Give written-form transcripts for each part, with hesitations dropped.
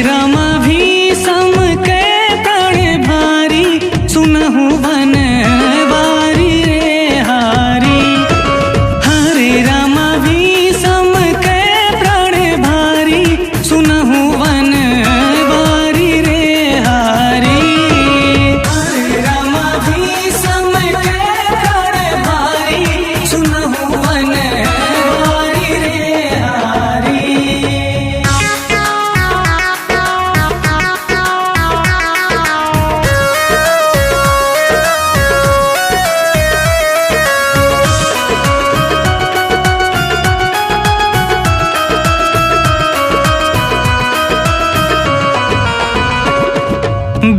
रामा भीषम के प्राण भारी सुनहु वन वारी रे हारी। हरे रामा भीषम के प्राण भारी सुनहु वन वारी रे हारी। हरे रामा भीषम के प्राण भारी सुनहु वन वारी रे हारी।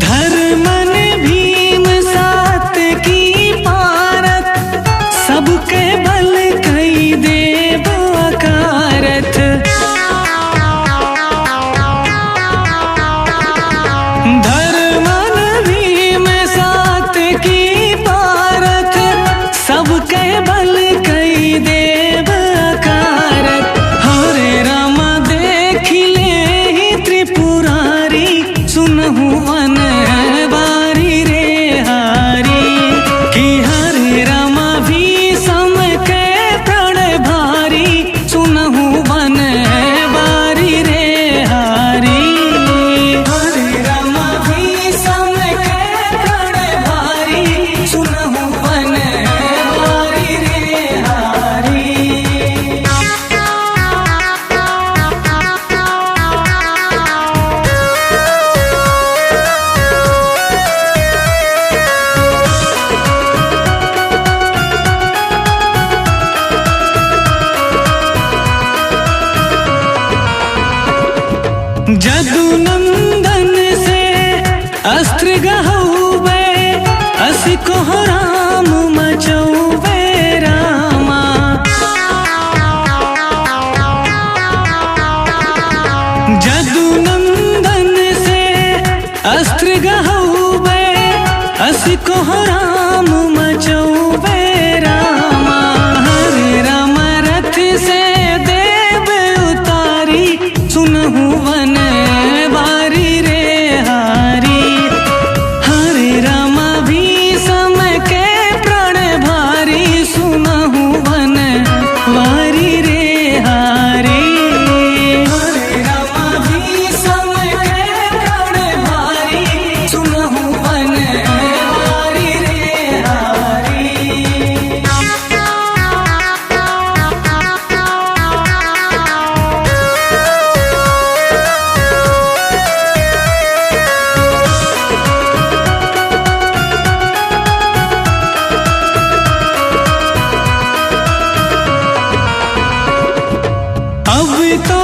धर्मन भीम सात की पारत सबके बल कई देव अकारथ। धर्मन भीम सात की पारत सबके बल कई देव अकारथ। हरे रामा देख ले ही त्रिपुरारी सुनहु वन वारी रे हारी। कि हरे रामा भीषम के प्राण भारी सुनहु वन वारी रे हारी। हरे रामा भीषम के प्राण भारी सुनहु वन वारी रे हारी। जदु नंदन से अस्त्र गहौबे असि को राम मचौबे रामा। जदु नंदन से अस्त्र गहौबे असि को राम मचौबे रामा। हरे राम रथ से देव उतारी सुनहु वन वारी रे हारी। हरे रामा भीषम के प्राण भारी सुनहु वन वारी रे हारी। हरे रामा भीषम के प्राण भारी सुनहु वन वारी रे हारी। अब तो